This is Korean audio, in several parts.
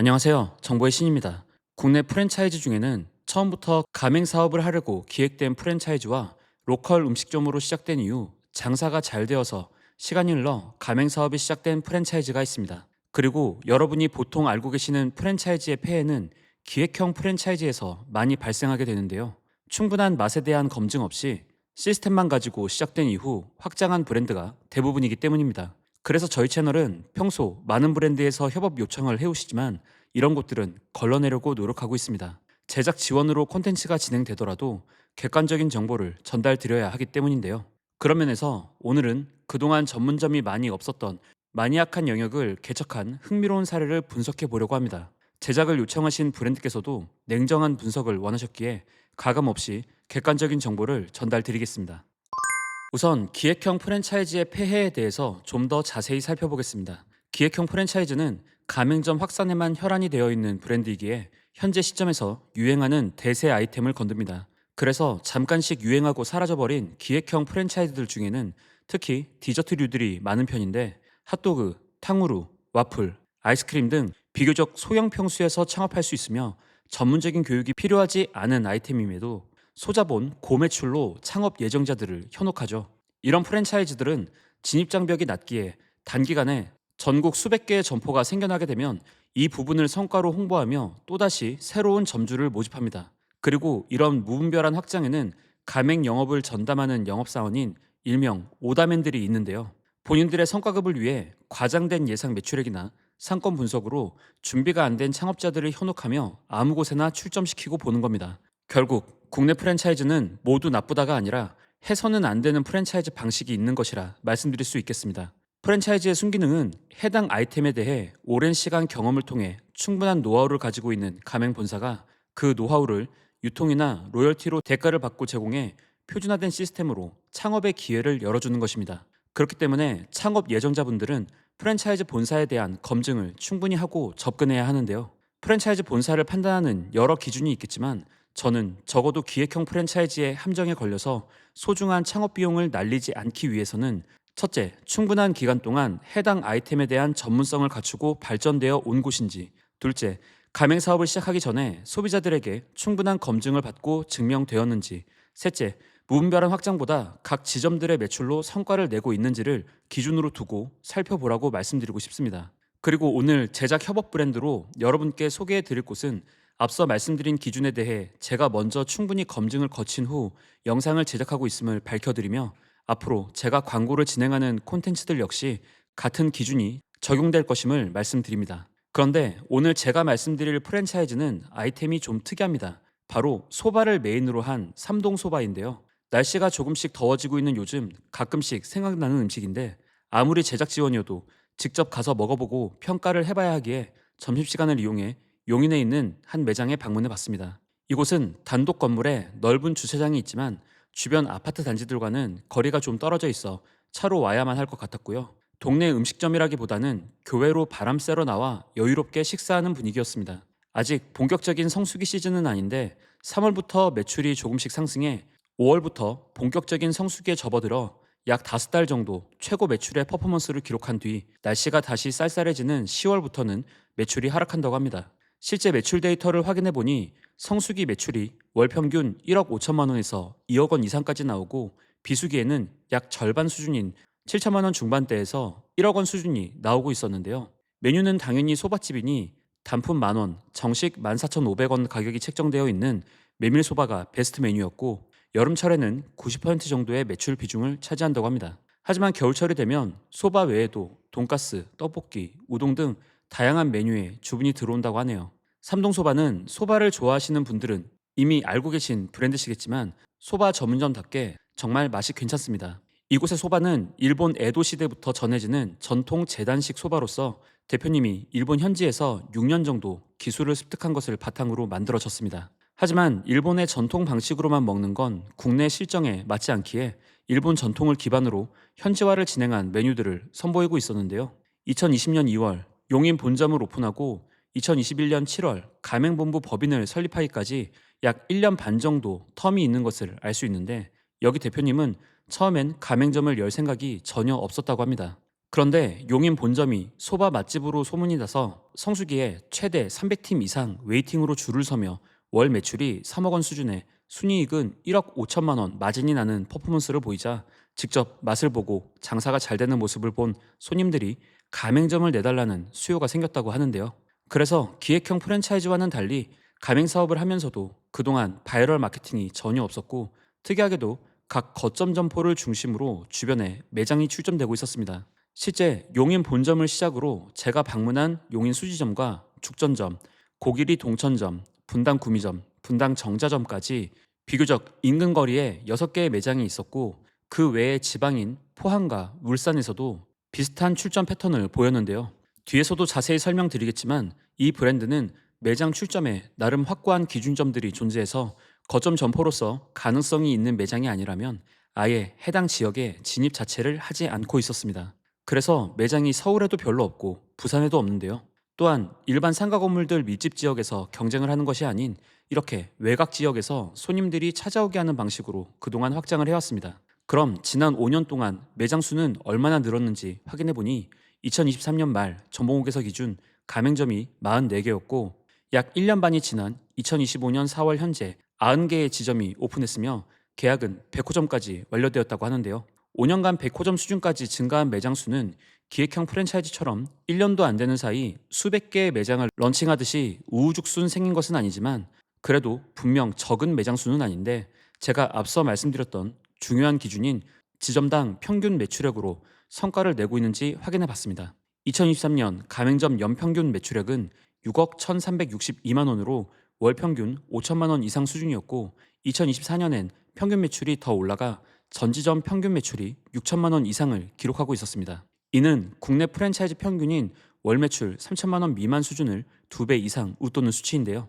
안녕하세요. 정보의 신입니다. 국내 프랜차이즈 중에는 처음부터 가맹 사업을 하려고 기획된 프랜차이즈와 로컬 음식점으로 시작된 이후 장사가 잘 되어서 시간이 흘러 가맹 사업이 시작된 프랜차이즈가 있습니다. 그리고 여러분이 보통 알고 계시는 프랜차이즈의 폐해는 기획형 프랜차이즈에서 많이 발생하게 되는데요. 충분한 맛에 대한 검증 없이 시스템만 가지고 시작된 이후 확장한 브랜드가 대부분이기 때문입니다. 그래서 저희 채널은 평소 많은 브랜드에서 협업 요청을 해오시지만 이런 곳들은 걸러내려고 노력하고 있습니다. 제작 지원으로 콘텐츠가 진행되더라도 객관적인 정보를 전달드려야 하기 때문인데요. 그런 면에서 오늘은 그동안 전문점이 많이 없었던 마니악한 영역을 개척한 흥미로운 사례를 분석해 보려고 합니다. 제작을 요청하신 브랜드께서도 냉정한 분석을 원하셨기에 가감없이 객관적인 정보를 전달드리겠습니다. 우선 기획형 프랜차이즈의 폐해에 대해서 좀 더 자세히 살펴보겠습니다. 기획형 프랜차이즈는 가맹점 확산에만 혈안이 되어 있는 브랜드이기에 현재 시점에서 유행하는 대세 아이템을 건듭니다. 그래서 잠깐씩 유행하고 사라져버린 기획형 프랜차이즈들 중에는 특히 디저트류들이 많은 편인데 핫도그, 탕후루, 와플, 아이스크림 등 비교적 소형 평수에서 창업할 수 있으며 전문적인 교육이 필요하지 않은 아이템임에도 소자본 고매출로 창업 예정자들을 현혹하죠. 이런 프랜차이즈들은 진입장벽이 낮기에 단기간에 전국 수백 개의 점포가 생겨나게 되면 이 부분을 성과로 홍보하며 또다시 새로운 점주를 모집합니다. 그리고 이런 무분별한 확장에는 가맹 영업을 전담하는 영업사원인 일명 오다맨들이 있는데요. 본인들의 성과급을 위해 과장된 예상 매출액이나 상권 분석으로 준비가 안 된 창업자들을 현혹하며 아무 곳에나 출점시키고 보는 겁니다. 결국 국내 프랜차이즈는 모두 나쁘다가 아니라 해서는 안 되는 프랜차이즈 방식이 있는 것이라 말씀드릴 수 있겠습니다. 프랜차이즈의 순기능은 해당 아이템에 대해 오랜 시간 경험을 통해 충분한 노하우를 가지고 있는 가맹 본사가 그 노하우를 유통이나 로열티로 대가를 받고 제공해 표준화된 시스템으로 창업의 기회를 열어주는 것입니다. 그렇기 때문에 창업 예정자분들은 프랜차이즈 본사에 대한 검증을 충분히 하고 접근해야 하는데요. 프랜차이즈 본사를 판단하는 여러 기준이 있겠지만 저는 적어도 기획형 프랜차이즈의 함정에 걸려서 소중한 창업 비용을 날리지 않기 위해서는 첫째, 충분한 기간 동안 해당 아이템에 대한 전문성을 갖추고 발전되어 온 곳인지, 둘째, 가맹 사업을 시작하기 전에 소비자들에게 충분한 검증을 받고 증명되었는지, 셋째, 무분별한 확장보다 각 지점들의 매출로 성과를 내고 있는지를 기준으로 두고 살펴보라고 말씀드리고 싶습니다. 그리고 오늘 제작 협업 브랜드로 여러분께 소개해 드릴 곳은 앞서 말씀드린 기준에 대해 제가 먼저 충분히 검증을 거친 후 영상을 제작하고 있음을 밝혀드리며 앞으로 제가 광고를 진행하는 콘텐츠들 역시 같은 기준이 적용될 것임을 말씀드립니다. 그런데 오늘 제가 말씀드릴 프랜차이즈는 아이템이 좀 특이합니다. 바로 소바를 메인으로 한 삼동소바인데요. 날씨가 조금씩 더워지고 있는 요즘 가끔씩 생각나는 음식인데 아무리 제작 지원이어도 직접 가서 먹어보고 평가를 해봐야 하기에 점심시간을 이용해 용인에 있는 한 매장에 방문해 봤습니다. 이곳은 단독 건물에 넓은 주차장이 있지만 주변 아파트 단지들과는 거리가 좀 떨어져 있어 차로 와야만 할 것 같았고요. 동네 음식점이라기보다는 교외로 바람 쐬러 나와 여유롭게 식사하는 분위기였습니다. 아직 본격적인 성수기 시즌은 아닌데 3월부터 매출이 조금씩 상승해 5월부터 본격적인 성수기에 접어들어 약 5달 정도 최고 매출의 퍼포먼스를 기록한 뒤 날씨가 다시 쌀쌀해지는 10월부터는 매출이 하락한다고 합니다. 실제 매출 데이터를 확인해 보니 성수기 매출이 월 평균 1억 5천만 원에서 2억 원 이상까지 나오고 비수기에는 약 절반 수준인 7천만 원 중반대에서 1억 원 수준이 나오고 있었는데요. 메뉴는 당연히 소바집이니 단품 만원, 정식 14,500원 가격이 책정되어 있는 메밀소바가 베스트 메뉴였고 여름철에는 90% 정도의 매출 비중을 차지한다고 합니다. 하지만 겨울철이 되면 소바 외에도 돈가스, 떡볶이, 우동 등 다양한 메뉴에 주문이 들어온다고 하네요. 삼동소바는 소바를 좋아하시는 분들은 이미 알고 계신 브랜드시겠지만 소바 전문점답게 정말 맛이 괜찮습니다. 이곳의 소바는 일본 에도 시대부터 전해지는 전통 재단식 소바로서 대표님이 일본 현지에서 6년 정도 기술을 습득한 것을 바탕으로 만들어졌습니다. 하지만 일본의 전통 방식으로만 먹는 건 국내 실정에 맞지 않기에 일본 전통을 기반으로 현지화를 진행한 메뉴들을 선보이고 있었는데요. 2020년 2월 용인 본점을 오픈하고 2021년 7월 가맹본부 법인을 설립하기까지 약 1년 반 정도 텀이 있는 것을 알 수 있는데 여기 대표님은 처음엔 가맹점을 열 생각이 전혀 없었다고 합니다. 그런데 용인 본점이 소바 맛집으로 소문이 나서 성수기에 최대 300팀 이상 웨이팅으로 줄을 서며 월 매출이 3억 원 수준에 순이익은 1억 5천만 원 마진이 나는 퍼포먼스를 보이자 직접 맛을 보고 장사가 잘 되는 모습을 본 손님들이 가맹점을 내달라는 수요가 생겼다고 하는데요. 그래서 기획형 프랜차이즈와는 달리 가맹 사업을 하면서도 그동안 바이럴 마케팅이 전혀 없었고 특이하게도 각 거점 점포를 중심으로 주변에 매장이 출점되고 있었습니다. 실제 용인 본점을 시작으로 제가 방문한 용인 수지점과 죽전점, 고길이 동천점, 분당 구미점, 분당 정자점까지 비교적 인근 거리에 6개의 매장이 있었고 그 외에 지방인 포항과 울산에서도 비슷한 출점 패턴을 보였는데요. 뒤에서도 자세히 설명드리겠지만 이 브랜드는 매장 출점에 나름 확고한 기준점들이 존재해서 거점 점포로서 가능성이 있는 매장이 아니라면 아예 해당 지역에 진입 자체를 하지 않고 있었습니다. 그래서 매장이 서울에도 별로 없고 부산에도 없는데요. 또한 일반 상가 건물들 밀집 지역에서 경쟁을 하는 것이 아닌 이렇게 외곽 지역에서 손님들이 찾아오게 하는 방식으로 그동안 확장을 해왔습니다. 그럼 지난 5년 동안 매장 수는 얼마나 늘었는지 확인해 보니 2023년 말 정보공개서 기준 가맹점이 44개였고 약 1년 반이 지난 2025년 4월 현재 90개의 지점이 오픈했으며 계약은 100호점까지 완료되었다고 하는데요. 5년간 100호점 수준까지 증가한 매장 수는 기획형 프랜차이즈처럼 1년도 안 되는 사이 수백 개의 매장을 런칭하듯이 우후죽순 생긴 것은 아니지만 그래도 분명 적은 매장 수는 아닌데 제가 앞서 말씀드렸던 중요한 기준인 지점당 평균 매출액으로 성과를 내고 있는지 확인해 봤습니다. 2023년 가맹점 연평균 매출액은 6억 1,362만 원으로 월 평균 5천만 원 이상 수준이었고 2024년엔 평균 매출이 더 올라가 전지점 평균 매출이 6천만 원 이상을 기록하고 있었습니다. 이는 국내 프랜차이즈 평균인 월 매출 3천만 원 미만 수준을 2배 이상 웃도는 수치인데요.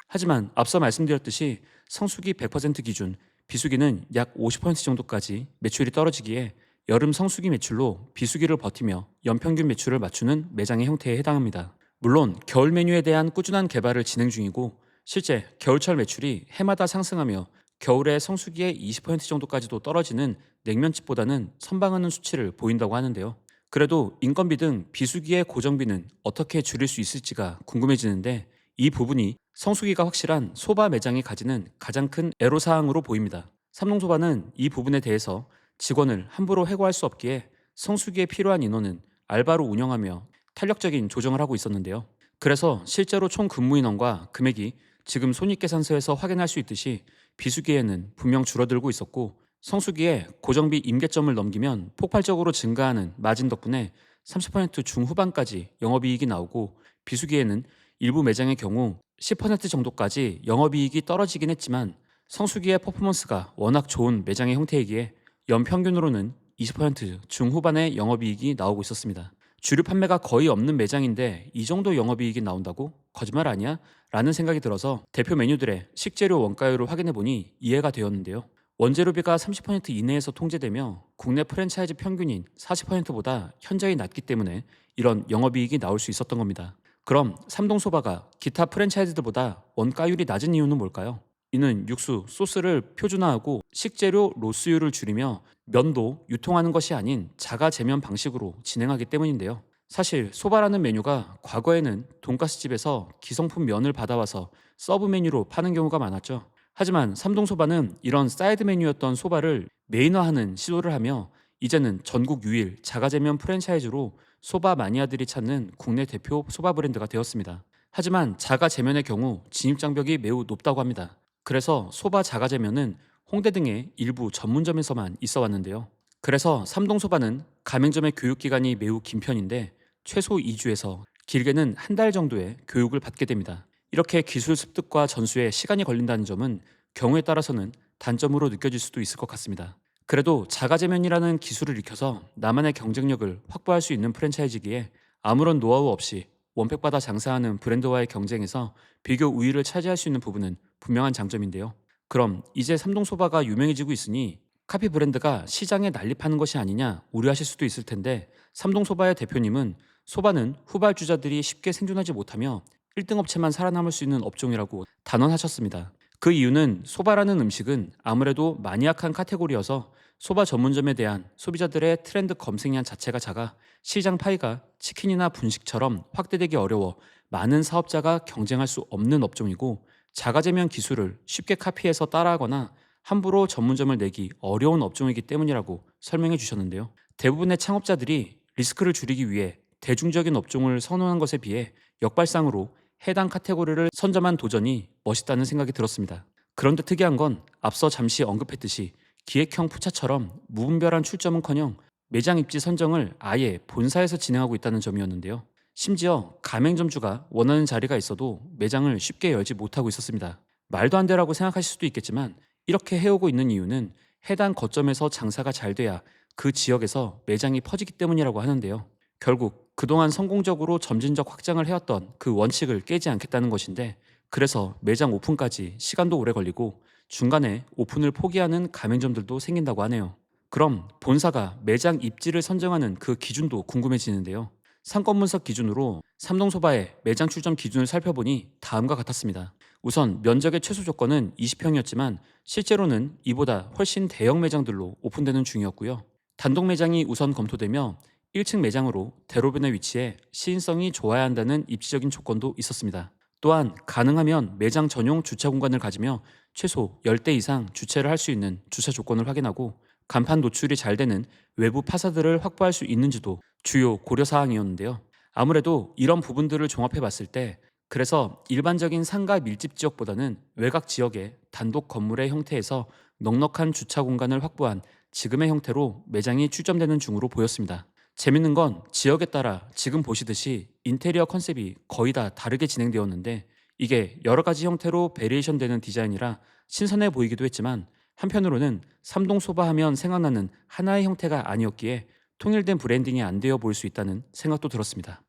하지만 앞서 말씀드렸듯이 성수기 100% 기준, 비수기는 약 50% 정도까지 매출이 떨어지기에 여름 성수기 매출로 비수기를 버티며 연평균 매출을 맞추는 매장의 형태에 해당합니다. 물론 겨울 메뉴에 대한 꾸준한 개발을 진행 중이고 실제 겨울철 매출이 해마다 상승하며 겨울에 성수기의 20% 정도까지도 떨어지는 냉면집보다는 선방하는 수치를 보인다고 하는데요. 그래도 인건비 등 비수기의 고정비는 어떻게 줄일 수 있을지가 궁금해지는데 이 부분이 성수기가 확실한 소바 매장이 가지는 가장 큰 애로사항으로 보입니다. 삼동소바는 이 부분에 대해서 직원을 함부로 해고할 수 없기에 성수기에 필요한 인원은 알바로 운영하며 탄력적인 조정을 하고 있었는데요. 그래서 실제로 총 근무 인원과 금액이 지금 손익계산서에서 확인할 수 있듯이 비수기에는 분명 줄어들고 있었고 성수기에 고정비 임계점을 넘기면 폭발적으로 증가하는 마진 덕분에 30% 중후반까지 영업이익이 나오고 비수기에는 일부 매장의 경우 10% 정도까지 영업이익이 떨어지긴 했지만 성수기의 퍼포먼스가 워낙 좋은 매장의 형태이기에 연평균으로는 20% 중후반의 영업이익이 나오고 있었습니다. 주류 판매가 거의 없는 매장인데 이 정도 영업이익이 나온다고? 거짓말 아니야? 라는 생각이 들어서 대표 메뉴들의 식재료 원가율을 확인해보니 이해가 되었는데요. 원재료비가 30% 이내에서 통제되며 국내 프랜차이즈 평균인 40%보다 현저히 낮기 때문에 이런 영업이익이 나올 수 있었던 겁니다. 그럼 삼동소바가 기타 프랜차이즈들보다 원가율이 낮은 이유는 뭘까요? 이는 육수, 소스를 표준화하고 식재료 로스율을 줄이며 면도 유통하는 것이 아닌 자가 제면 방식으로 진행하기 때문인데요. 사실 소바라는 메뉴가 과거에는 돈가스 집에서 기성품 면을 받아와서 서브 메뉴로 파는 경우가 많았죠. 하지만 삼동소바는 이런 사이드 메뉴였던 소바를 메인화하는 시도를 하며 이제는 전국 유일 자가제면 프랜차이즈로 소바 마니아들이 찾는 국내 대표 소바 브랜드가 되었습니다. 하지만 자가제면의 경우 진입장벽이 매우 높다고 합니다. 그래서 소바 자가제면은 홍대 등의 일부 전문점에서만 있어 왔는데요. 그래서 삼동소바는 가맹점의 교육기간이 매우 긴 편인데 최소 2주에서 길게는 한 달 정도의 교육을 받게 됩니다. 이렇게 기술 습득과 전수에 시간이 걸린다는 점은 경우에 따라서는 단점으로 느껴질 수도 있을 것 같습니다. 그래도 자가제면이라는 기술을 익혀서 나만의 경쟁력을 확보할 수 있는 프랜차이즈기에 아무런 노하우 없이 원팩받아 장사하는 브랜드와의 경쟁에서 비교 우위를 차지할 수 있는 부분은 분명한 장점인데요. 그럼 이제 삼동소바가 유명해지고 있으니 카피 브랜드가 시장에 난립하는 것이 아니냐 우려하실 수도 있을 텐데 삼동소바의 대표님은 소바는 후발주자들이 쉽게 생존하지 못하며 1등 업체만 살아남을 수 있는 업종이라고 단언하셨습니다. 그 이유는 소바라는 음식은 아무래도 마니악한 카테고리여서 소바 전문점에 대한 소비자들의 트렌드 검색량 자체가 작아 시장 파이가 치킨이나 분식처럼 확대되기 어려워 많은 사업자가 경쟁할 수 없는 업종이고, 자가제면 기술을 쉽게 카피해서 따라하거나 함부로 전문점을 내기 어려운 업종이기 때문이라고 설명해 주셨는데요. 대부분의 창업자들이 리스크를 줄이기 위해 대중적인 업종을 선호한 것에 비해 역발상으로 해당 카테고리를 선점한 도전이 멋있다는 생각이 들었습니다. 그런데 특이한 건 앞서 잠시 언급했듯이 기획형 푸차처럼 무분별한 출점은커녕 매장 입지 선정을 아예 본사에서 진행하고 있다는 점이었는데요. 심지어 가맹점주가 원하는 자리가 있어도 매장을 쉽게 열지 못하고 있었습니다. 말도 안 되라고 생각하실 수도 있겠지만, 이렇게 해오고 있는 이유는 해당 거점에서 장사가 잘 돼야 그 지역에서 매장이 퍼지기 때문이라고 하는데요. 결국 그동안 성공적으로 점진적 확장을 해왔던 그 원칙을 깨지 않겠다는 것인데, 그래서 매장 오픈까지 시간도 오래 걸리고 중간에 오픈을 포기하는 가맹점들도 생긴다고 하네요. 그럼 본사가 매장 입지를 선정하는 그 기준도 궁금해지는데요. 상권 분석 기준으로 삼동소바의 매장 출점 기준을 살펴보니 다음과 같았습니다. 우선 면적의 최소 조건은 20평이었지만 실제로는 이보다 훨씬 대형 매장들로 오픈되는 중이었고요. 단독 매장이 우선 검토되며 1층 매장으로 대로변에 위치해 시인성이 좋아야 한다는 입지적인 조건도 있었습니다. 또한 가능하면 매장 전용 주차 공간을 가지며 최소 10대 이상 주차를 할 수 있는 주차 조건을 확인하고, 간판 노출이 잘 되는 외부 파사드를 확보할 수 있는지도 주요 고려 사항이었는데요. 아무래도 이런 부분들을 종합해 봤을 때, 그래서 일반적인 상가 밀집 지역보다는 외곽 지역의 단독 건물의 형태에서 넉넉한 주차 공간을 확보한 지금의 형태로 매장이 출점되는 중으로 보였습니다. 재밌는 건 지역에 따라 지금 보시듯이 인테리어 컨셉이 거의 다 다르게 진행되었는데, 이게 여러 가지 형태로 베리에이션 되는 디자인이라 신선해 보이기도 했지만, 한편으로는 삼동소바 하면 생각나는 하나의 형태가 아니었기에 통일된 브랜딩이 안 되어 보일 수 있다는 생각도 들었습니다.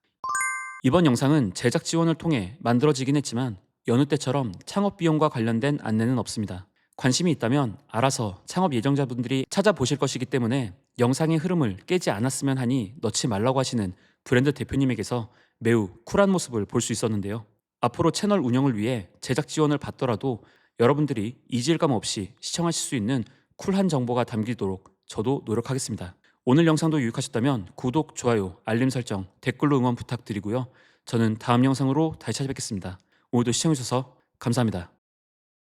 이번 영상은 제작 지원을 통해 만들어지긴 했지만 여느 때처럼 창업 비용과 관련된 안내는 없습니다. 관심이 있다면 알아서 창업 예정자분들이 찾아보실 것이기 때문에 영상의 흐름을 깨지 않았으면 하니 넣지 말라고 하시는 브랜드 대표님에게서 매우 쿨한 모습을 볼 수 있었는데요. 앞으로 채널 운영을 위해 제작 지원을 받더라도 여러분들이 이질감 없이 시청하실 수 있는 쿨한 정보가 담기도록 저도 노력하겠습니다. 오늘 영상도 유익하셨다면 구독, 좋아요, 알림 설정, 댓글로 응원 부탁드리고요. 저는 다음 영상으로 다시 찾아뵙겠습니다. 오늘도 시청해주셔서 감사합니다.